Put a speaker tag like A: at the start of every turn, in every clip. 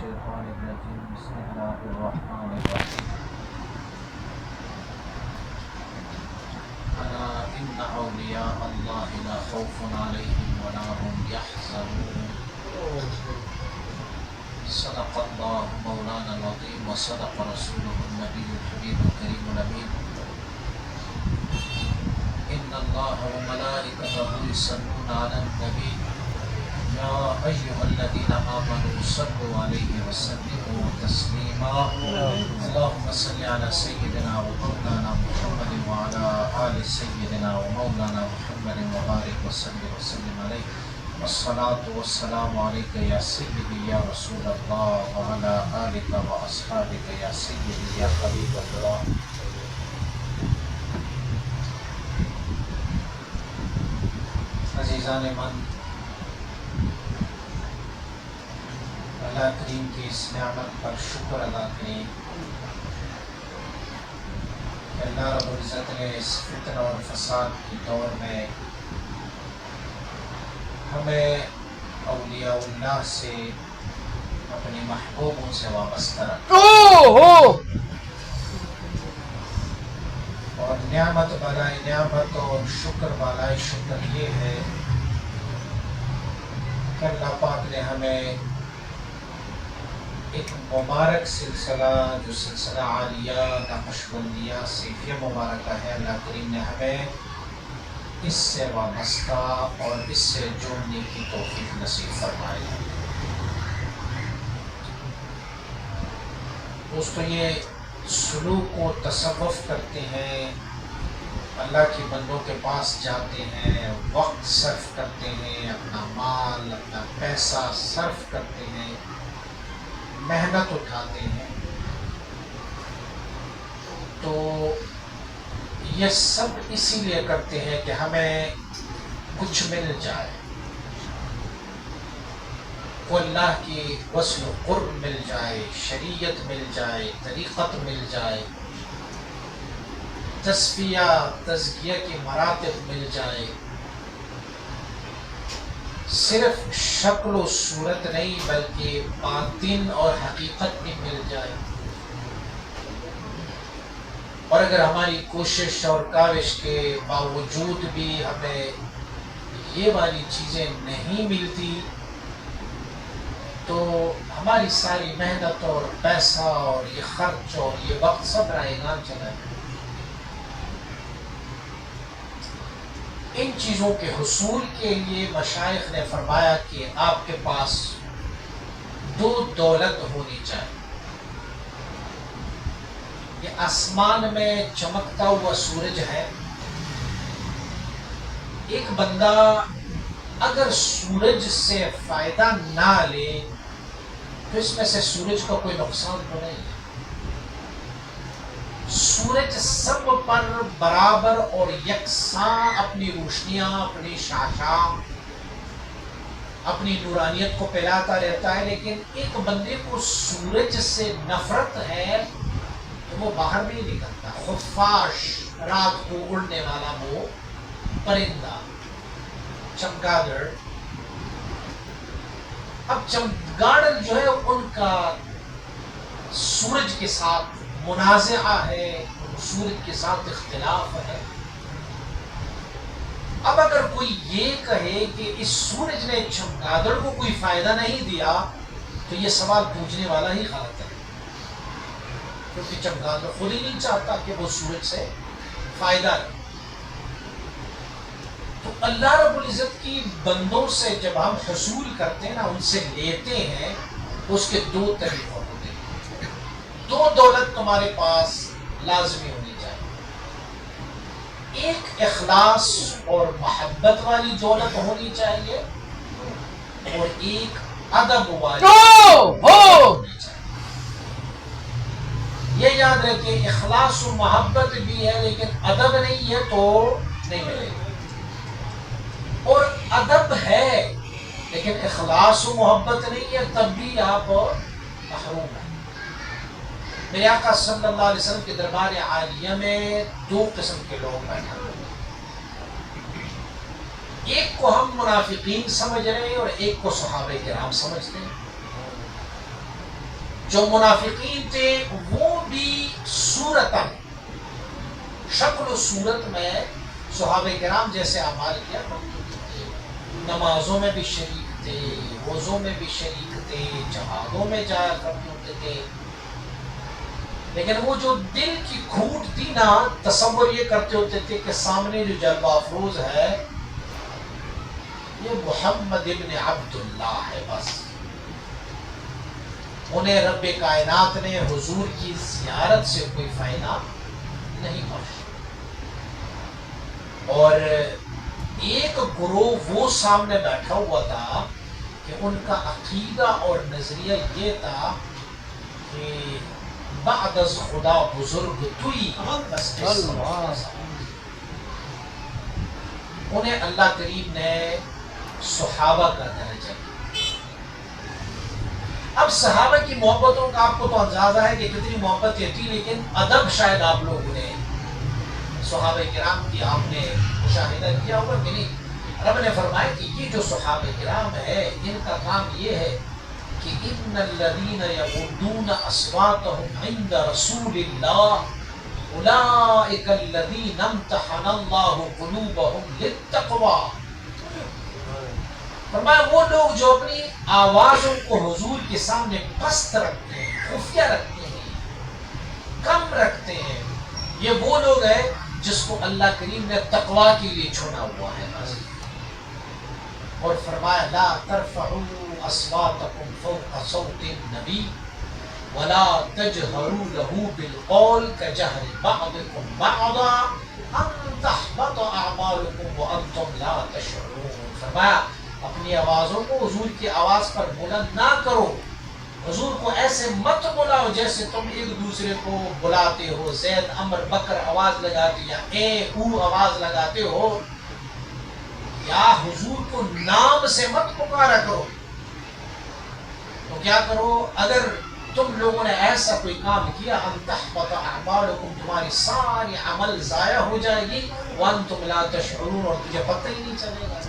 A: الشيطان الرجيم بسم الله الرحمن الرحيم ألا إن أولياء الله لا خوف عليهم ولا هم يحزنون صدق الله مولانا العظيم وصدق رسوله النبي الحبيب الكريم الأمين إن الله وملائكته يصلون على النبي يا أيها الذين آمنوا صلوا عليه وسلموا تسليما اللهم صل على سيدنا ومولانا محمد وعلى آل سيدنا ومولانا محمد وبارك وسلم عليه والصلاة والسلام عليك يا سيدي يا رسول الله وعلى آلك وأصحابك يا سيدي يا حبيب الله. عزیزان من، اللہ کریم کی اس نعمت پر شکر ادا کریں کہ اللہ رب العزت نے اس فتنہ اور فساد کی دور میں ہمیں اولیاء اللہ سے اپنی محبوبوں سے وابستہ رکھا اور نعمت بالائے نعمت اور شکر بالائے شکر یہ ہے کہ اللہ پاک نے ہمیں ایک مبارک سلسلہ جو سلسلہ عالیہ نقشبندیہ صیفیہ مبارکہ ہے، اللہ کریم نے ہمیں اس سے وابستہ اور اس سے جوڑنے کی توفیق نصیب فرمائی. دوستو، یہ سلوک و تصوف کرتے ہیں، اللہ کے بندوں کے پاس جاتے ہیں، وقت صرف کرتے ہیں، اپنا مال اپنا پیسہ صرف کرتے ہیں، محنت اٹھاتے ہیں، تو یہ سب اسی لیے کرتے ہیں کہ ہمیں کچھ مل جائے، کو اللہ کی وصل و قرب مل جائے، شریعت مل جائے، طریقت مل جائے، تصفیہ تزکیہ کی مراتب مل جائے، صرف شکل و صورت نہیں بلکہ باطن اور حقیقت بھی مل جائے. اور اگر ہماری کوشش اور کاوش کے باوجود بھی ہمیں یہ والی چیزیں نہیں ملتی تو ہماری ساری محنت اور پیسہ اور یہ خرچ اور یہ وقت سب رائے گان چلا ہے. ان چیزوں کے حصول کے لیے مشائخ نے فرمایا کہ آپ کے پاس دو دولت ہونی چاہیے. یہ آسمان میں چمکتا ہوا سورج ہے، ایک بندہ اگر سورج سے فائدہ نہ لے تو اس میں سے سورج کا کوئی نقصان تو نہیں ہے. سورج سب پر برابر اور یکساں اپنی روشنیاں، اپنی شعشع، اپنی نورانیت کو پھیلاتا رہتا ہے، لیکن ایک بندے کو سورج سے نفرت ہے تو وہ باہر نہیں نکلتا. خفاش، رات کو اڑنے والا وہ پرندہ، چمگادڑ. اب چمگادڑ جو ہے ان کا سورج کے ساتھ منازعہ ہے، سورج کے ساتھ اختلاف ہے. اب اگر کوئی یہ کہے کہ اس سورج نے چمگادڑ کو کوئی فائدہ نہیں دیا تو یہ سوال پوچھنے والا ہی غلط ہے، کیونکہ چمگادڑ خود ہی نہیں چاہتا کہ وہ سورج سے فائدہ لے. تو اللہ رب العزت کی بندوں سے جب ہم حصول کرتے ہیں نا، ان سے لیتے ہیں، اس کے دو طریقوں ہوتے ہیں. دو دولت تمہارے پاس لازمی ہونی چاہیے. ایک اخلاص اور محبت والی دولت ہونی چاہیے اور ایک ادب والی ہونی چاہیے. یہ یاد رکھیں، اخلاص و محبت بھی ہے لیکن ادب نہیں ہے تو نہیں ملے گا، اور ادب ہے لیکن اخلاص و محبت نہیں ہے تب بھی آپ محروم ہیں. میرے آقا صلی اللہ علیہ وسلم کے دربار عالیہ میں دو قسم کے لوگ بیٹھے ہوئے. ایک کو ہم منافقین سمجھ رہے ہیں اور ایک کو صحابہ کرام سمجھتے ہیں. جو منافقین تھے وہ بھی صورتاً، شکل و صورت میں صحابہ کرام جیسے اعمال کیا کرتے تھے، نمازوں میں بھی شریک تھے، روزوں میں بھی شریک تھے، جہادوں میں جایا کرتے ہوتے تھے، لیکن وہ جو دل کی کھوٹ تھی نا، تصور یہ کرتے ہوتے تھے کہ سامنے جو جلوہ افروز ہے یہ محمد ابن عبداللہ ہے، بس انہیں رب کائنات نے حضور کی زیارت سے کوئی فائدہ نہیں پہنچا۔ اور ایک گروہ وہ سامنے بیٹھا ہوا تھا کہ ان کا عقیدہ اور نظریہ یہ تھا کہ بعد از خدا بزرگ توئی، بس انہیں اللہ کریم نے صحابہ کا درجہ دیا۔ اب صحابہ کی محبتوں کا آپ کو تو اندازہ ہے کہ کتنی محبت تھی، لیکن ادب شاید آپ لوگوں نے صحابہ کرام کی آپ نے مشاہدہ کیا ہوگا کہ نہیں۔ رب نے فرمایا کہ یہ جو صحابہ کرام ہے ان کا کام یہ ہے کہ ان الذین یغضون اصواتهم عند رسول اللہ اولئک الذین امتحن اللہ قلوبهم للتقوی۔ فرمایا وہ لوگ جو اپنی آوازوں کو حضور کے سامنے پست رکھتے ہیں، خفیہ رکھتے ہیں، کم رکھتے ہیں، یہ وہ لوگ ہیں جس کو اللہ کریم نے تقوی کے لیے چھوڑا ہوا ہے۔ اور فرمایا لا ترفعوا اصواتکم فوق صوت النبی ولا تجهروا له بالقول كجهر بعضكم بعضا ان تحبط اعمالكم وانتم لا تشعرون۔ فرمایا اپنی آوازوں کو حضور کی آواز پر بلند نہ کرو، حضور کو ایسے مت بلاؤ جیسے تم ایک دوسرے کو بلاتے ہو، زید عمر بکر آواز لگاتے یا اے او آواز لگاتے ہو، یا حضور کو نام سے مت پکارا کرو۔ تو کیا کرو، اگر تم لوگوں نے ایسا کوئی کام کیا ان تحبط اعمالکم، تمہاری ساری عمل ضائع ہو جائے گی، وانتم لا تشعرون، اور تجھے پتہ ہی نہیں چلے گا۔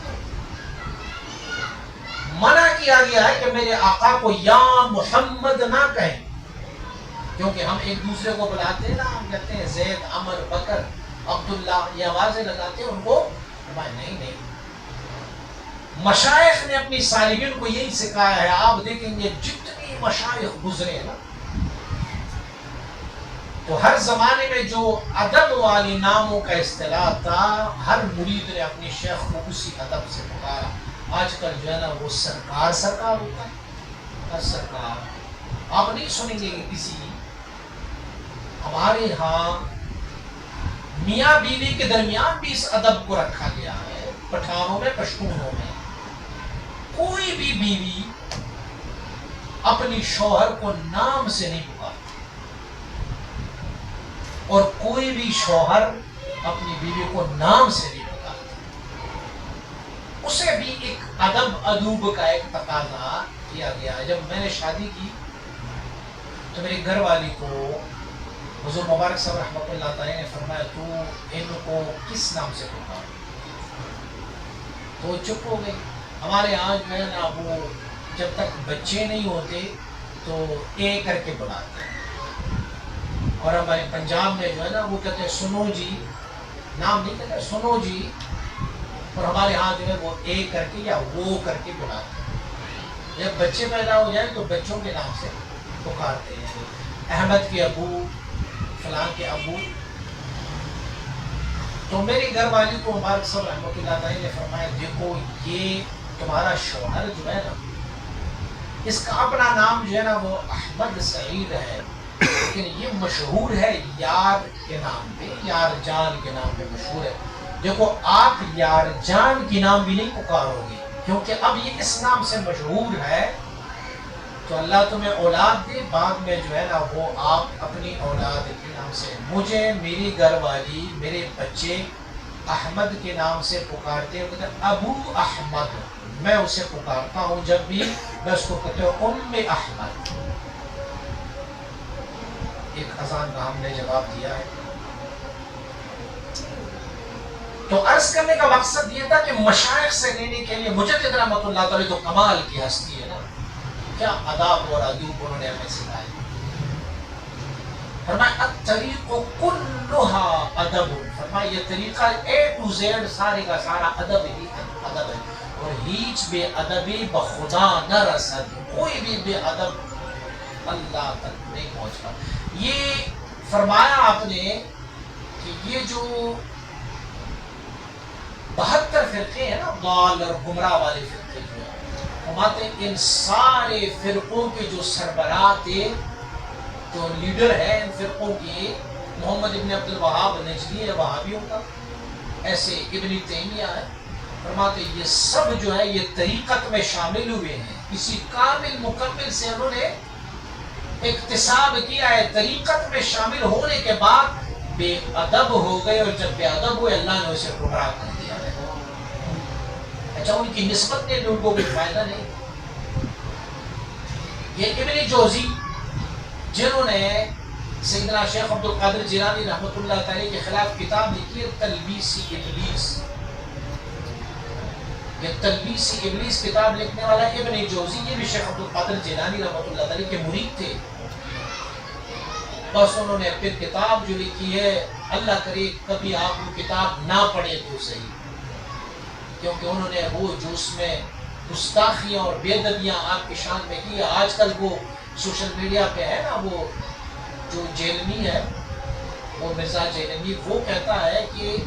A: منع کیا گیا ہے کہ میرے آقا کو یا محمد نہ کہیں، کیونکہ ہم ایک دوسرے کو بلاتے ہیں نا، ہم کہتے ہیں زید عمر بکر عبداللہ، یہ آوازیں لگاتے ہیں ان کو، نہیں۔ مشائخ نے اپنی سالمین کو یہی سکھایا ہے۔ آپ دیکھیں گے جتنی مشائخ گزرے نا، تو ہر زمانے میں جو ادب والی ناموں کا اصطلاح تھا، ہر مرید نے اپنی شیخ کو اسی ادب سے پکارا۔ آج کل جو ہے نا وہ سرکار ہوتا ہے، ہر سرکار۔ آپ نہیں سنیں گے کہ کسی، ہمارے ہاں میاں بیوی کے درمیان بھی اس ادب کو رکھا گیا ہے، پٹھانوں میں پشتونوں میں کوئی بھی بیوی اپنی شوہر کو نام سے نہیں پکارتی، اور کوئی بھی شوہر اپنی بیوی کو نام سے نہیں پکارتا۔ اسے بھی ایک ادب ادوب کا ایک تقاضا کیا گیا ہے۔ جب میں نے شادی کی تو میری گھر والی کو حضور مبارک صاحب رحمۃ اللہ تعالی نے فرمایا تو ان کو کس نام سے پکار، تو چپ ہو گئی۔ ہمارے یہاں جو ہے نا وہ جب تک بچے نہیں ہوتے تو اے کر کے بلاتے ہیں، اور ہمارے پنجاب میں جو ہے نا وہ کہتے ہیں سنو جی، نام نہیں کہتے سنو جی، اور ہمارے ہاں جو ہے وہ اے کر کے یا وہ کر کے بلاتے ہیں۔ جب بچے پیدا ہو جائیں تو بچوں کے نام سے پکارتے ہیں، احمد کے ابو، فلاں کے ابو۔ تو میری گھر والی کو مبارک صاحب رحمۃ اللہ تعالی نے فرمایا دیکھو یہ تمہارا شوہر جو ہے نا، اس کا اپنا نام جو ہے نا وہ احمد سعید ہے، لیکن یہ مشہور ہے یار کے نام پہ، یار جان کے نام پہ مشہور ہے۔ دیکھو آپ یار جان کے نام بھی نہیں پکارو گے، کیونکہ اب یہ اس نام سے مشہور ہے، تو اللہ تمہیں اولاد دے، بعد میں جو ہے نا وہ آپ اپنی اولاد کے نام سے، مجھے میری گھر والی میرے بچے احمد کے نام سے پکارتے ہیں، کہتے ہیں ابو احمد، میں اسے پکارتا ہوں جب بھی میں اس کو کہتے ہوں ام احمد۔ ایک اذان کا ہم نے جواب دیا ہے۔ تو عرض کرنے کا مقصد یہ تھا کہ مشائخ سے لینے کے لیے، مجدد رحمۃ اللہ تعالی تو کمال کی ہستی ہے نا، کیا آداب اور ادب انہوں نے ہمیں سکھائے. فرمایا الطریق کلها ادب، فرمایا یہ طریقہ اے ٹو زیڈ سارے کا سارا ادب ہی ادب ہے. اور ہیچ بے ادبی بخدا نہ رسد، کوئی بھی بے ادب اللہ تک نہیں پہنچا. یہ فرمایا آپ نے کہ یہ جو 72 فرقے ہیں نا ضال اور گمراہ والے فرقے جو ہیں، فرماتے ہیں ان سارے فرقوں کے جو سربراہ تھے، جو لیڈر ہے ان فرقوں کی، محمد ابن عبد الوہاب نجدی ہے وہابیوں کا، ایسے ابن تیمیہ ہے. فرماتے یہ سب جو ہے یہ طریقت میں شامل ہوئے ہیں، کسی کامل مکمل سے انہوں نے اکتساب کیا ہے. طریقت میں شامل ہونے کے بعد بے ادب ہو گئے، اور جب بے ادب ہوئے اللہ نے اسے گمراہ کر دیا ہے. اچھا ان کی نسبت نے بھی ان کو کوئی فائدہ نہیں. یہ ابن جوزی جنہوں نے سیدنا شیخ عبد القادر جیلانی رحمۃ اللہ تعالی کے خلاف کتاب لکھی ہے تلبیسی ابلیس، یہ تلبیسی ابلیس کتاب لکھنے والا ابن جوزی، یہ بھی شیخ عبد القادر جیلانی رحمۃ اللہ تعالی کے مرید تھے. بس انہوں نے پھر کتاب جو لکھی ہے، اللہ کرے کبھی آپ وہ کتاب نہ پڑھے تو صحیح، کیونکہ انہوں نے وہ جو اس میں گستاخیاں اور بے ادبیاں آپ کی شان میں کی. آج کل وہ سوشل میڈیا پہ ہے نا، وہ جو جیلمی ہے، وہ مرزا جیلمی، وہ کہتا ہے کہ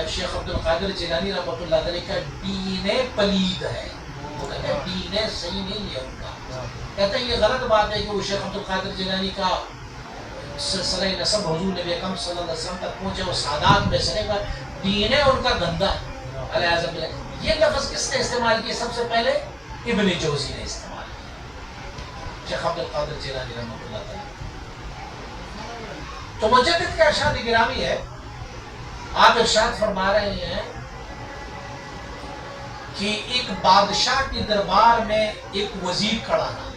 A: شیخ عبد القادر جیلانی رحمۃ اللہ علیہ کا دین پلید ہے. وہ کہتے ہیں دین صحیح نہیں ہے ان کا. کہتے ہیں یہ غلط بات ہے کہ وہ شیخ عبد القادر جیلانی کا سلسلہ نسب حضور نبی اکرم صلی اللہ علیہ وسلم تک پہنچے، وہ سادات میں سرے پر دین ان کا گندا ہے. علیہ باللہ یہ لفظ کس نے استعمال کیا؟ سب سے پہلے ابن جوزی نے استعمال کیا، شیخ عبد القادر جیلانی رحمۃ اللہ تعالی. تو مجدد کا ارشاد گرامی ہے، آپ ارشاد فرما رہے ہیں کہ ایک بادشاہ کے دربار میں ایک وزیر کھڑا تھا،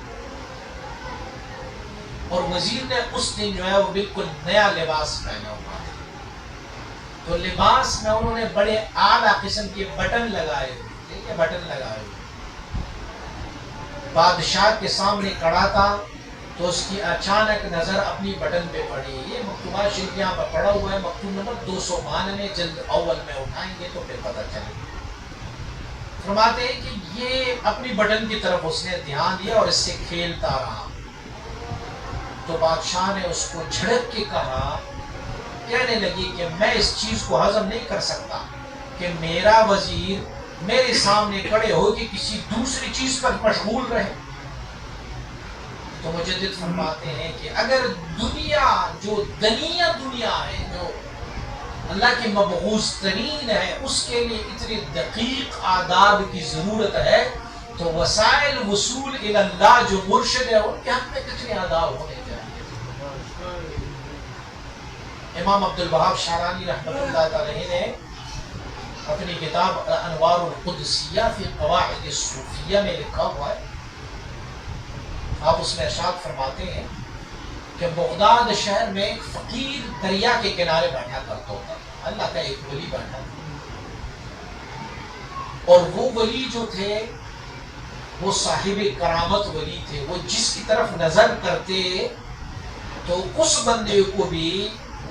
A: اور وزیر نے اس دن جو ہے وہ بالکل نیا لباس پہنا ہوا تھا. تو لباس میں انہوں نے بڑے اعلیٰ قسم کے بٹن لگائے ہوئے تھے، بٹن لگائے ہوئے. بادشاہ کے سامنے کھڑا تھا تو اس کی اچانک نظر اپنی بٹن پہ پڑی. یہ مکتوبات شریف یہاں پر پڑا ہوا ہے، مکتوب نمبر 292 جلد اول میں اٹھائیں گے تو پھر پتہ چلے. فرماتے ہیں کہ یہ اپنی بٹن کی طرف اس نے دھیان دیا اور اس سے کھیلتا رہا. تو بادشاہ نے اس کو جھڑک کے کہا، کہنے لگی کہ میں اس چیز کو ہضم نہیں کر سکتا کہ میرا وزیر میرے سامنے کھڑے ہو کہ کسی دوسری چیز پر مشغول رہے. تو مجدد فرماتے ہیں کہ اگر دنیا جو دنیا ہے، جو اللہ کی مبعوث ترین ہے، اس کے لیے اتنے دقیق آداب کی ضرورت ہے، تو وسائل وصول الی اللہ جو مرشد ہے ان کے حق میں کتنے آداب ہونے چاہیے. امام عبد الوہاب شعرانی رحمۃ اللہ تعالی نے اپنی کتاب انوار القدسیہ فی قواعد الصوفیہ میں لکھا ہوا ہے. آپ اس میں ارشاد فرماتے ہیں کہ بغداد شہر میں ایک فقیر دریا کے کنارے بیٹھا کرتا ہوتا، اللہ کا ایک ولی بیٹھا تھا، اور وہ ولی جو تھے وہ صاحب کرامت ولی تھے. وہ جس کی طرف نظر کرتے تو اس بندے کو بھی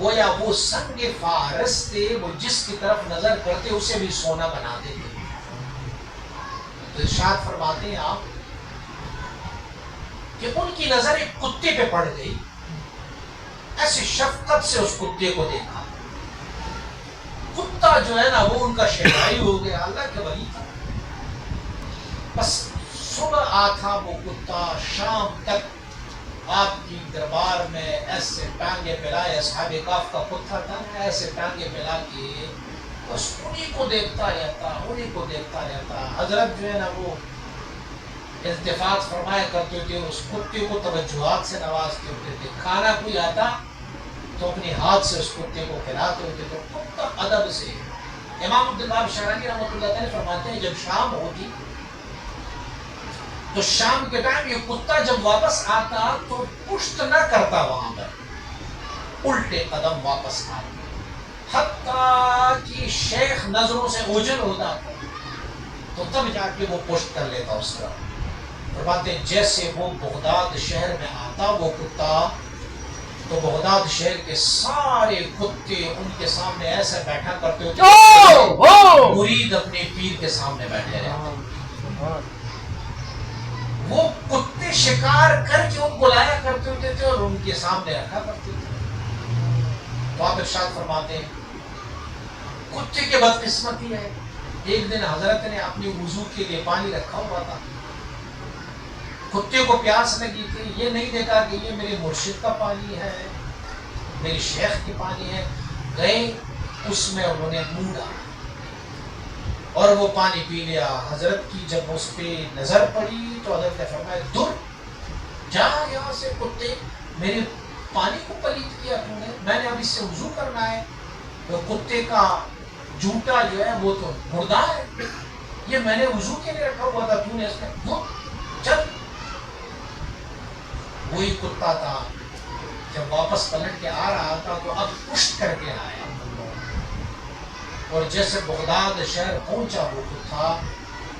A: گویا وہ سنگ فارس تھے، وہ جس کی طرف نظر کرتے اسے بھی سونا بنا دیتے. تو ارشاد فرماتے ہیں آپ کہ ان کی نظر ایک کتے پہ پڑ گئی، ایسی شفقت سے اس کتے کو دیکھا. کتا جو ہے نا وہ ان کا شہنائی ہو گیا، اللہ کے ولی تھا. بس صبح آتا وہ کتا، شام تک آپ کی دربار میں ایسے ٹانگے پھیلائے، اصحاب کہف کا کتا تھا، ایسے ٹانگے پھیلا کے بس انہیں کو دیکھتا رہتا. حضرت جو ہے نا وہ التفات فرمایا کرتے تھے، اس کتے کو توجہات سے نوازتے ہوتے تھے. کھانا کوئی آتا تو اپنے ہاتھ سے اس کتے کو کھلاتے ہوتے تھے، کتا ادب سے. امام عبد الوہاب شعرانی رحمۃ اللہ تعالی فرماتے ہیں جب شام ہوتی تو شام کے ٹائم یہ کتا جب واپس آتا تو پشت نہ کرتا، وہاں پر الٹے قدم واپس آتا، حتیٰ کہ شیخ نظروں سے اوجھل ہوتا تو تب جا کے وہ پشت کر لیتا اس طرح. فرماتے ہیں جیسے وہ بغداد شہر میں آتا وہ کتا تو بغداد شہر کے سارے کتے ان کے سامنے ایسے بیٹھا کرتے ہوتے مرید اپنے پیر کے سامنے بیٹھے رہتے. وہ کتے شکار کر کے ان کو لایا کرتے ہوتے تھے اور ان کے سامنے رکھا کرتے تھے. تو آپ ارشاد فرماتے ہیں کتے کی بدقسمتی ہے. ایک دن حضرت نے اپنی وضو کے لیے پانی رکھا ہوا تھا. کتے کو پیاس لگی تھی. یہ نہیں دیکھا کہ یہ میرے مرشد کا پانی ہے, میرے شیخ کی پانی ہے. گئے اس میں انہوں نے منہ ڈالا اور وہ پانی پی لیا. حضرت کی جب اس پہ نظر پڑی تو حضرت نے فرمایا دور جا یہاں سے کتے, میرے پانی کو پلیت کیا تو نے, میں نے اب اس سے وضو کرنا ہے. تو کتے کا جوتا جو ہے وہ تو مردہ ہے, یہ میں نے وضو کے لیے رکھا ہوا تھا, تو نے اس میں چل. وہی کتا تھا جب واپس پلٹ کے آ رہا تھا تو اب پشت کر کے آیا اور جیسے بغداد شہر پہنچا وہ کتا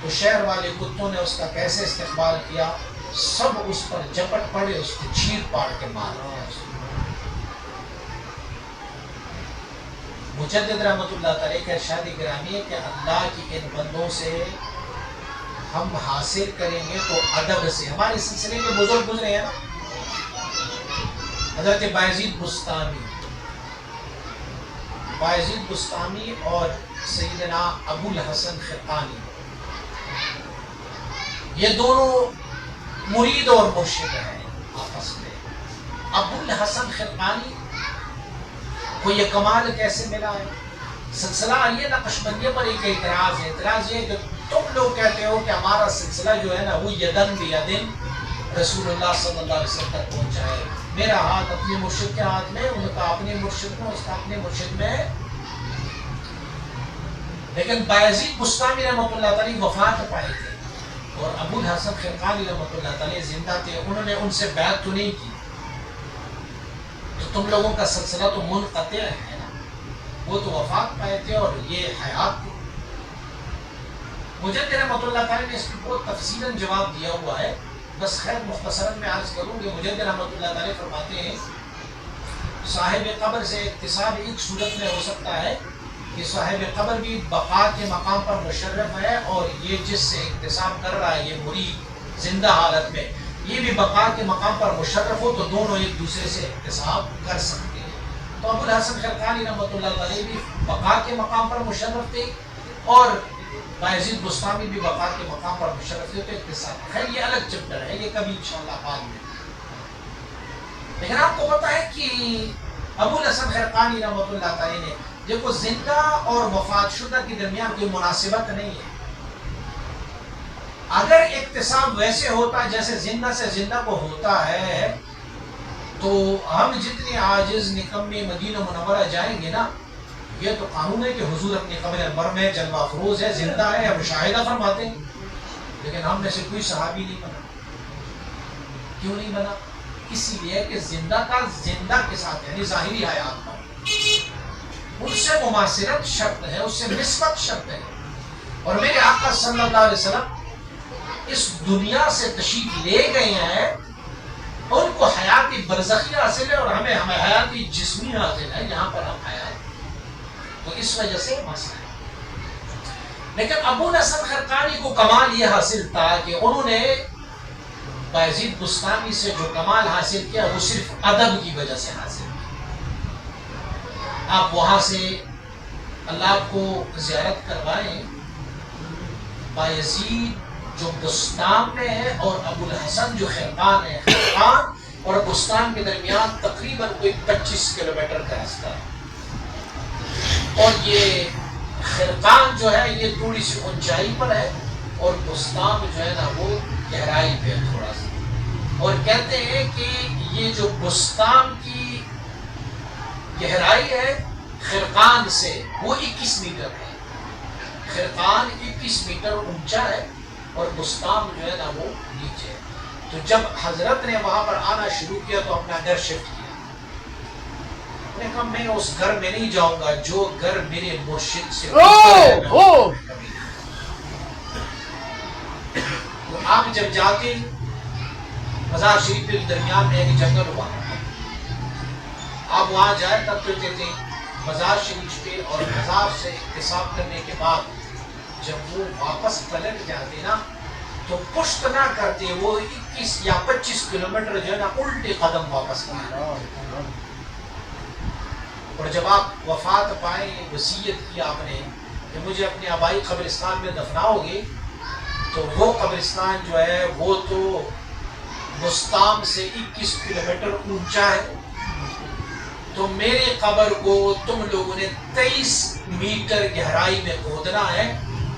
A: تو شہر والے کتوں نے اس کا کیسے استقبال کیا, سب اس پر جپٹ پڑے, اس کو چیر پاڑ کے مار دیا. مجدد رحمۃ اللہ تعالی کا ارشاد گرامی ہے کہ اللہ کی ان بندوں سے ہم حاصل کریں گے تو ادب سے. ہمارے سلسلے کے بزرگ گزرے ہیں نا, حضرت بایزید بستامی اور سیدنا ابو الحسن خرقانی, یہ دونوں مرید اور مرشد ہیں آپس میں. ابو الحسن خرقانی کو یہ کمال کیسے ملا ہے؟ سلسلہ یہ نقشبندیہ پر ایک اعتراض ہے. اعتراض یہ کہ تم لوگ کہتے ہو کہ ہمارا سلسلہ جو ہے نا وہ یدن بیدن رسول اللہ صلی اللہ علیہ وسلم تک پہنچا ہے. میرا ہاتھ اپنے مرشد کے ہاتھ میں, ان کا اپنے مرشد میں, اس کا اپنے مرشد میں. لیکن بایزید بستامی رحمۃ اللہ تعالی وفات پائے تھے اور ابو الحسن خرقانی رحمۃ اللہ تعالی زندہ تھے. انہوں نے ان سے بیعت تو نہیں کی, تو تم لوگوں کا سلسلہ تو منقطع ہے نا. وہ تو وفات پائے تھے اور یہ حیات تھے. مجدد رحمۃ اللہ تعالی نے اس کو بہت تفصیلاً جواب دیا ہوا ہے, بس خیر مختصراً میں عرض کروں کہ مجدد رحمۃ اللہ تعالی فرماتے ہیں صاحب قبر سے اتصال ایک صورت میں ہو سکتا ہے کہ صاحب قبر بھی بقا کے مقام پر مشرف ہے اور یہ جس سے اتصال کر رہا ہے یہ مرید زندہ حالت میں یہ بھی بقا کے مقام پر مشرف ہو تو دونوں ایک دوسرے سے اتصال کر سکتے ہیں. تو ابو الحسن خرقانی رحمۃ اللہ تعالی بھی بقا کے مقام پر مشرف تھے اور بایزید بستامی بھی بقا کے مقام پر مشرف تھے. تو اتصال خیر یہ الگ چیپٹر ہے, یہ کبھی انشاءاللہ بعد میں. لیکن آپ کو پتا ہے کہ ابو الحسن خرقانی رحمۃ اللہ تعالی نے دیکھو زندہ اور وفات شدہ کے درمیان کوئی مناسبت نہیں ہے. اگر اقتصاب ویسے ہوتا جیسے زندہ سے زندہ کو ہوتا ہے تو ہم جتنے عاجز نکمے مدینہ منورہ جائیں گے نا, یہ تو قانون ہے کہ حضور اپنی قبر انور میں جلوہ افروز ہے, زندہ ہے, یا مشاہدہ فرماتے ہیں. لیکن ہم میں سے کوئی صحابی نہیں بنا. کیوں نہیں بنا؟ اسی لیے کہ زندہ کا زندہ کے ساتھ یعنی ظاہری حیات پر اس سے مماثلت شرط ہے, اس سے نسبت شرط ہے. اور میرے آقا صلی اللہ علیہ وسلم اس دنیا سے تشریف لے گئے ہیں, ان کو حیاتی برزخی حاصل ہے اور ہمیں حیاتی جسمی حاصل ہے, یہاں پر ہم حیات. تو اس وجہ سے مسئلہ ہے. لیکن ابو الحسن خرقانی کو کمال یہ حاصل تھا کہ انہوں نے بایزید بستامی سے جو کمال حاصل کیا وہ صرف ادب کی وجہ سے حاصل کیا. آپ وہاں سے اللہ کو زیارت کروائیں. بایزید جو بستان میں ہے اور ابو الحسن جو خرقان ہے, خرقان اور بستان کے درمیان تقریباً کوئی 25 کلومیٹر کا راستہ ہے. اور یہ خرقان جو ہے یہ تھوڑی سی اونچائی پر ہے اور بستان جو ہے نا وہ گہرائی پہ ہے تھوڑا سا. اور کہتے ہیں کہ یہ جو بستان کی گہرائی ہے خرقان سے وہ 21 میٹر ہے. خرقان 21 میٹر اونچا ہے اور بستان جو ہے نا وہ نیچے ہے. تو جب حضرت نے وہاں پر آنا شروع کیا تو اپنا گھر شفٹ کیا. انہوں نے کہا میں اس گھر میں نہیں جاؤں گا جو گھر میرے مرشد سے آپ جب جاتے مزار شریف کے درمیان میں ایک جنگل ہوا، آپ وہاں جائے تب کہتے تھے مزار شریف پہ، اور مزار سے احتساب کرنے کے بعد جب وہ واپس پلٹ جاتے نا تو پشت نہ کرتے، وہ 21 یا 25 کلومیٹر جو ہے نا الٹے قدم واپس کرتے۔ اور جب آپ وفات پائے وصیت کی آپ نے کہ مجھے اپنے آبائی قبرستان میں دفناؤ گے، تو وہ قبرستان جو ہے وہ تو بستام سے 21 کلومیٹر اونچا ہے، تو میرے قبر کو تم لوگوں نے 23 میٹر گہرائی میں کھودنا ہے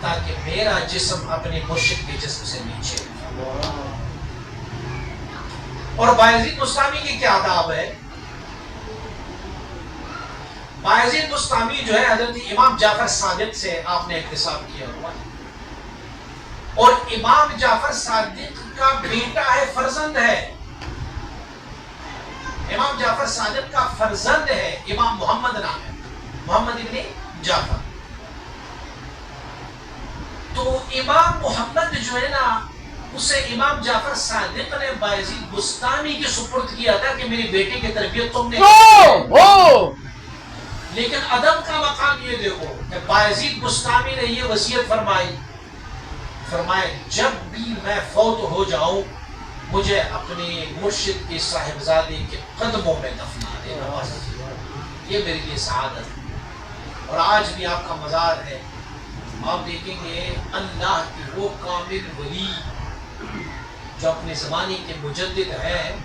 A: تاکہ میرا جسم اپنے مرشد کے جسم سے نیچے۔ اور بایزید بستامی کی کیا آداب ہے؟ بایزید بستامی جو ہے حضرت امام جعفر صادق سے آپ نے اکتساب کیا ہوا ہے، اور امام جعفر صادق کا بیٹا ہے، فرزند ہے، امام جعفر صادق کا فرزند ہے، امام محمد نام ہے، محمد ابن جعفر۔ تو امام محمد جو ہے نا اسے امام جعفر صادق نے بایزید بستامی کی سپرد کیا تھا کہ میری بیٹی کی تربیت تم نے، لیکن ادب کا مقام یہ دیکھو کہ بایزید بستامی نے یہ وصیت فرمائے جب بھی میں فوت ہو جاؤں مجھے اپنے مرشد کے صاحبزادے کے قدموں میں دفنا دینا، یہ میرے لیے سعادت ہے۔ اور آج بھی آپ کا مزار ہے، آپ دیکھیں گے اللہ کی وہ کامل ولی جو اپنے زمانے کے مجدد ہیں،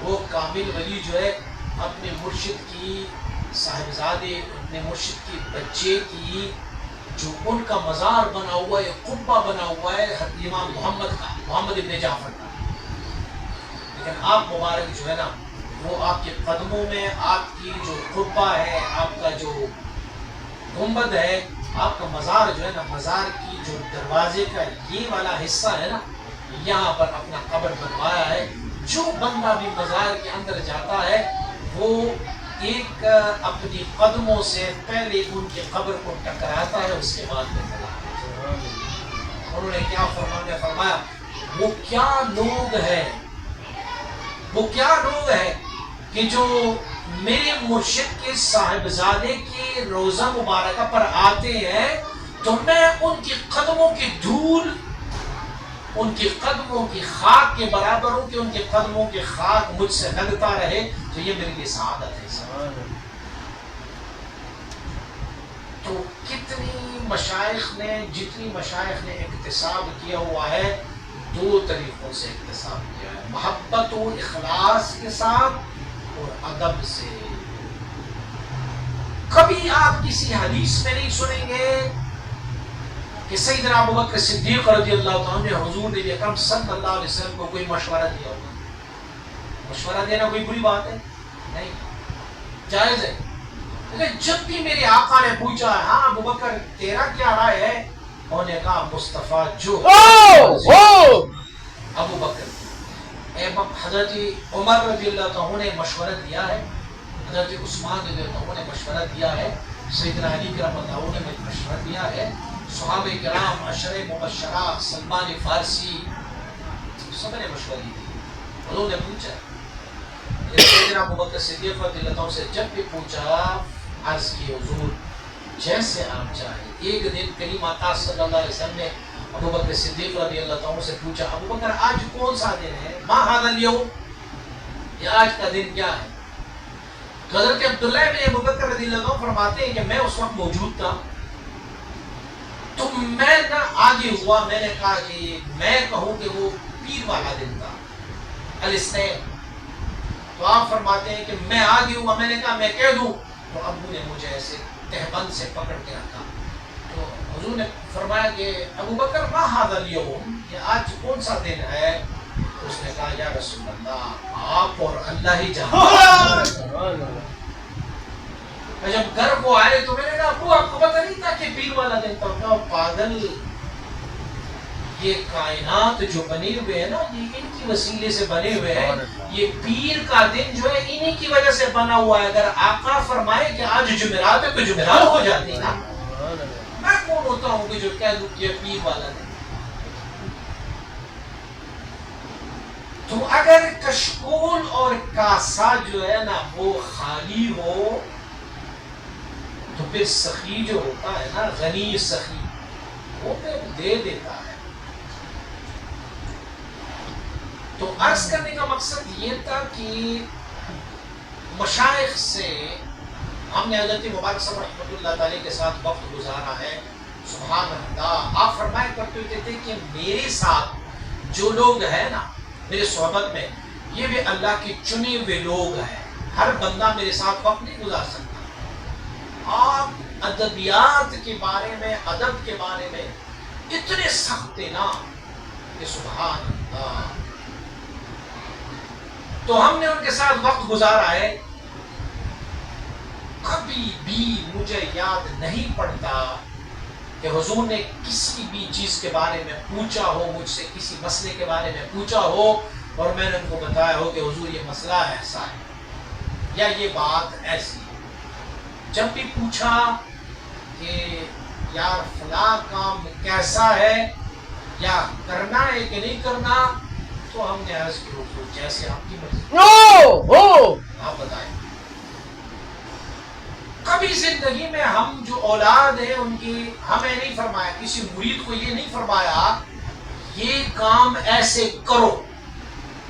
A: وہ کامل ولی جو ہے اپنے مرشد کی صاحبزادے، اپنے مرشد کی بچے کی جو ان کا مزار بنا ہوا ہے، قبہ بنا ہوا ہے امام محمد کا، محمد ابن جعفر کا، لیکن آپ مبارک جو ہے نا وہ آپ کے قدموں میں آپ کی جو قبہ ہے، آپ کا جو گنبد ہے، آپ کا مزار جو ہے نا، مزار کی جو دروازے کا یہ والا حصہ ہے نا، یہاں پر اپنا قبر بنوایا ہے۔ جو بندہ بھی مزار کے اندر جاتا ہے وہ ایک اپنی قدموں سے پہلے ان کی قبر کو ٹکراتا ہے، اس کے بعد میں چلا۔ انہوں نے کیا فرمایا وہ کیا لوگ ہیں کہ جو میرے مرشد کے صاحبزادے کے روزہ مبارکہ پر آتے ہیں تو میں ان کی قدموں کی دھول، ان کی قدموں کی خاک کے برابر ہوں کہ ان کے قدموں کی خاک مجھ سے لگتا رہے، تو یہ میرے لیے سعادت ہے۔ تو کتنی مشائخ نے، جتنی مشائخ نے اکتساب کیا ہوا ہے، دو طریقوں سے اکتساب کیا ہے، محبت و اخلاص کے ساتھ اور ادب سے۔ کبھی آپ کسی حدیث میں نہیں سنیں گے کہ سیدنا ابوبکر صدیق رضی اللہ تعالیٰ نے حضور نبی اکرم صلی اللہ علیہ وسلم کو کوئی مشورہ دیا ہوگا۔ مشورہ دینا کوئی بری بات ہے نہیں، جائز ہے، لیکن جب بھی میرے آقا نے پوچھا ہاں ابوبکر تیرا کیا رائے ہے، انہوں نے کہا مصطفیٰ جو ابوبکر۔ حضرت عمر رضی اللہ عنہ نے مشورہ دیا ہے، حضرت عثمان رضی اللہ عنہ نے مشورہ دیا ہے، سیدنا علی کرم اللہ عنہ نے مشورہ دیا ہے، صحابہ کرام، عشرہ مبشرہ، سلمان فارسی، سب نے مشورہ دی، حضور نے پوچھا۔ سیدنا ابوبکر صدیق رضی اللہ عنہ سے جب بھی پوچھا، عرض کی حضور جیسے آپ چاہیں۔ ایک دن کریم آقا صلی اللہ علیہ وسلم نے ابوبکر صدیق رضی اللہ عنہ سے پوچھا، ابوبکر آج کون سا دن ہے؟ ما ھذا اليوم، یہ آج کا دن کیا ہے؟ تو حضرت عبداللہ بن ابوبکر رضی اللہ عنہ فرماتے ہیں کہ میں اس وقت موجود تھا، تو میں نہ آگے ہوا، میں نے کہا کہ میں کہوں کہ وہ پیر والا دن تھا، الاثنین۔ تو آپ فرماتے ہیں کہ میں آگے ہوا، میں نے کہا میں کہہ دوں، تو ابو نے مجھے ایسے تہبند سے پکڑ کے رکھا۔ تو حضور نے فرمایا کہ ابوبکر ما ھذا اليوم، یہ آج کون سا دن ہے؟ تو اس نے کہا یا رسول اللہ آپ اور اللہ ہی جانتے۔ جب گھر کو آئے تو میں نے کہا ابو آپ کو پتہ نہیں تھا کہ پیر والا دن تھا؟ پاگل، یہ کائنات جو بنے ہوئے ہیں نا، یہ ان کی وسیلے سے بنے ہوئے ہیں، یہ پیر کا دن جو ہے انہی کی وجہ سے بنا ہوا ہے۔ اگر آقا فرمائے کہ آج جمعرات ہے تو جمعرات ہو جاتی نا، میں کون ہوتا ہوں کہ جو کہہ دوں کہ یہ پیر والا دن۔ تو اگر کشکول اور کاسا جو ہے نا وہ خالی ہو تو پھر سخی جو ہوتا ہے نا، غنی سخی، وہ پھر دے دیتا ہے. تو عرض کرنے کا مقصد یہ تھا کہ مشائخ سے ہم نے حضرت مبارک صاحب رحمۃ اللہ تعالی کے ساتھ وقت گزارا ہے. سبحان اللہ. آپ فرمایا کرتے تھے کہ میرے ساتھ جو لوگ ہیں نا میرے صحبت میں، یہ بھی اللہ کے چنے ہوئے لوگ ہیں. ہر بندہ میرے ساتھ وقت نہیں گزار سکتا. آپ ادبیات کے بارے میں، ادب کے بارے میں اتنے سخت تھے نا کہ سبحان اللہ. تو ہم نے ان کے ساتھ وقت گزارا ہے. کبھی بھی مجھے یاد نہیں پڑتا کہ حضور نے کسی بھی چیز کے بارے میں پوچھا ہو، مجھ سے کسی مسئلے کے بارے میں پوچھا ہو اور میں نے ان کو بتایا ہو کہ حضور یہ مسئلہ ایسا ہے یا یہ بات ایسی. جب بھی پوچھا کہ یار فلاں کام کیسا ہے یا کرنا ہے کہ نہیں کرنا، تو ہم نے عرض کی حضور جیسے آپ کی مرضی، آپ بتائیں. کبھی زندگی میں ہم جو اولاد ہیں ان کی ہمیں نہیں فرمایا، کسی مرید کو یہ نہیں فرمایا یہ کام ایسے کرو،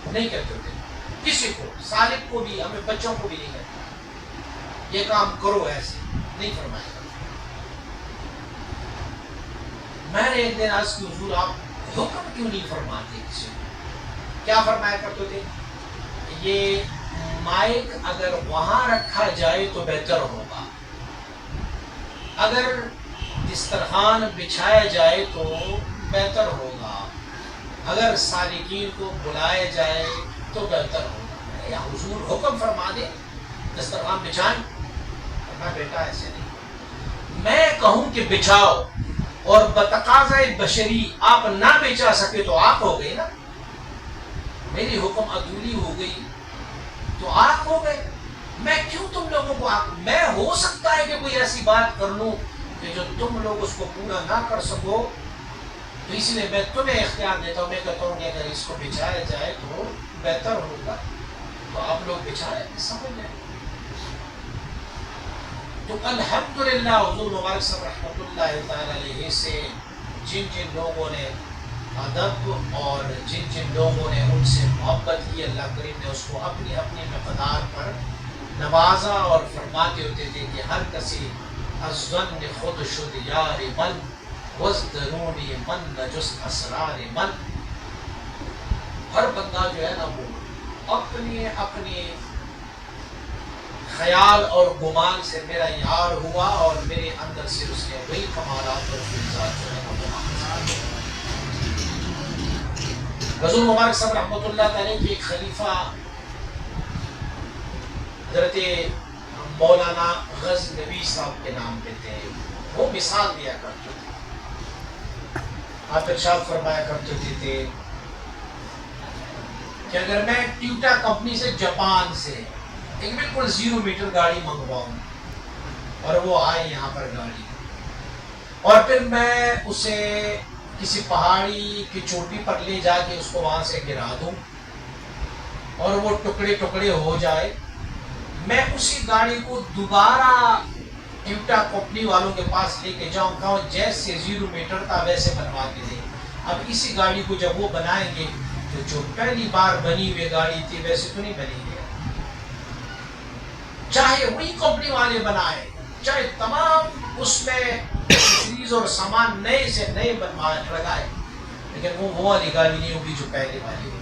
A: نہیں کہتے تھے کسی کو، سالک کو بھی، ہمیں بچوں کو بھی نہیں کہتے یہ کام کرو ایسے، نہیں فرمایا. میں نے ایک دن عرض کی حضور آپ حکم کیوں نہیں فرماتے کسی کو؟ کیا فرمایا کرتے تھے؟ یہ مائک اگر وہاں رکھا جائے تو بہتر ہوگا، اگر دسترخوان بچھایا جائے تو بہتر ہوگا، اگر سالکین کو بلایا جائے تو بہتر ہوگا. یا حضور حکم فرما دے دسترخوان بچھائیں، میں بیٹا ایسے نہیں. میں کہوں کہ بچھاؤ اور بتقاضۂ بشری آپ نہ بچھا سکے تو آپ ہو گئے نا، میری حکم عدولی ہو گئی تو آپ ہو گئے. میں کیوں تم لوگوں کو میں ہو سکتا ہے کہ کوئی ایسی بات کر لوں کہ جو تم لوگ اس کو پورا نہ کر سکو، تو اس لیے میں تمہیں اختیار دیتا ہوں. میں کہتا ہوں کہ اگر اس کو بچھایا جائے تو بہتر ہوگا، تو آپ لوگ بچھائے سمجھ لیں. تو الحمدللہ حضور مبارک صاحب رحمۃ اللہ تعالی علیہ سے جن جن لوگوں نے ادب اور جن جن لوگوں نے ان سے محبت کی، اللہ کریم نے اس کو اپنی اپنی مقدار پر نوازا اور فرماتے ہوتے تھے کہ ہر کسی الظن خود شد یار من وزدرونی من نجس اسرار من. ہر بندہ جو ہے نا وہ اپنے اپنے خیال اور گمان سے میرا یار ہوا اور میرے اندر سے اس نے وہی کمالات اور فیضات جو ہے نا حضور مبارک صاحب رحمۃ اللہ تعالی کے ایک خلیفہ حضرت مولانا غزنوی صاحب کے نام پہ تھے. وہ مثال دیا کرتے تھے، آپ ارشاد فرمایا کرتے تھے کہ اگر میں ٹیوٹا کمپنی سے جاپان سے ایک بالکل 0 میٹر گاڑی منگواؤں اور وہ آئے یہاں پر گاڑی، اور پھر میں اسے کسی پہاڑی کی چوٹی پر لے جا کے اس کو وہاں سے گرا دوں اور وہ ٹکڑے ٹکڑے ہو جائے، میں اسی گاڑی کو دوبارہ ٹیوٹا کمپنی والوں کے پاس لے کے جاؤں گا، جیسے 0 میٹر تھا ویسے بنوا کے دیں. اب اسی گاڑی کو جب وہ بنائیں گے تو جو پہلی بار بنی ہوئی گاڑی تھی ویسے تو نہیں بنی گی، چاہے وہی کمپنی والے بنائے، چاہے تمام اس میں چیز اور سامان نئے سے نئے بنوائے لگائے، لیکن وہ والی گاڑی نہیں ہوگی جو پہلے والی ہوگی.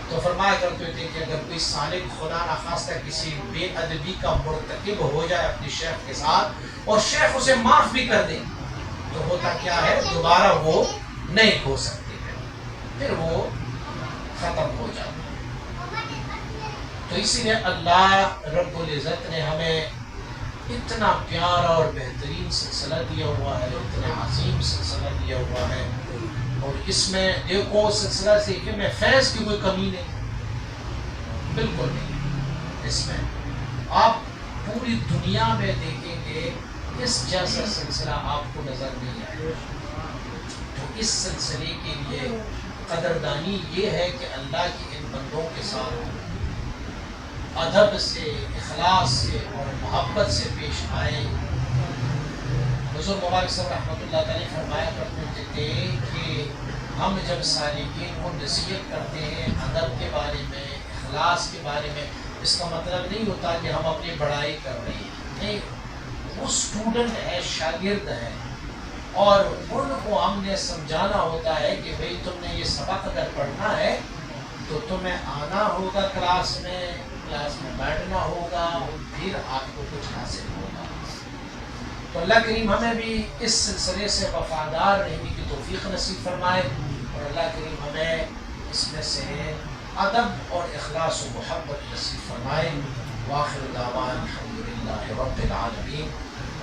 A: تو فرمایا کرتے تھے کہ اگر کوئی سالک خدا نخواستہ کسی بے ادبی کا مرتکب ہو جائے اپنے شیخ کے ساتھ اور شیخ اسے معاف بھی کر دے تو ہوتا کیا ہے، دوبارہ وہ نہیں ہو سکتے، پھر وہ ختم ہو جاتا. تو اسی لیے اللہ رب العزت نے ہمیں اتنا پیارا اور بہترین سلسلہ دیا ہوا ہے، اتنا عظیم سلسلہ دیا ہوا ہے، اور اس میں دیکھو سلسلہ سیکھے میں فیض کی کوئی کمی نہیں، بالکل نہیں. اس میں آپ پوری دنیا میں دیکھیں گے اس جیسا سلسلہ آپ کو نظر نہیں آئے. تو اس سلسلے کے لیے قدردانی یہ ہے کہ اللہ کے ان بندوں کے ساتھ ادب سے، اخلاص سے اور محبت سے پیش آئے۔ حضور مبارک صاحب رحمۃ اللہ تعالیٰ فرمایا کرتے تھے کہ ہم جب سالکین کو نصیحت کرتے ہیں ادب کے بارے میں، اخلاص کے بارے میں، اس کا مطلب نہیں ہوتا کہ ہم اپنی بڑائی کر رہے ہیں، نہیں، وہ اسٹوڈنٹ ہے، شاگرد ہے، اور ان کو ہم نے سمجھانا ہوتا ہے کہ بھئی تم نے یہ سبق اگر پڑھنا ہے تو تمہیں آنا ہوگا کلاس میں بیٹھنا ہوگا، پھر آپ کو کچھ حاصل ہوگا۔ تو اللہ کریم ہمیں بھی اس سلسلے سے وفادار رہنے کی توفیق نصیب فرمائے، اور اللہ کریم ہمیں اس میں سے ادب اور اخلاص و محبت نصیب فرمائے۔ وآخر دعوان الحمدللہ رب العالمین،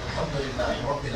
A: الحمدللہ رب العالمین۔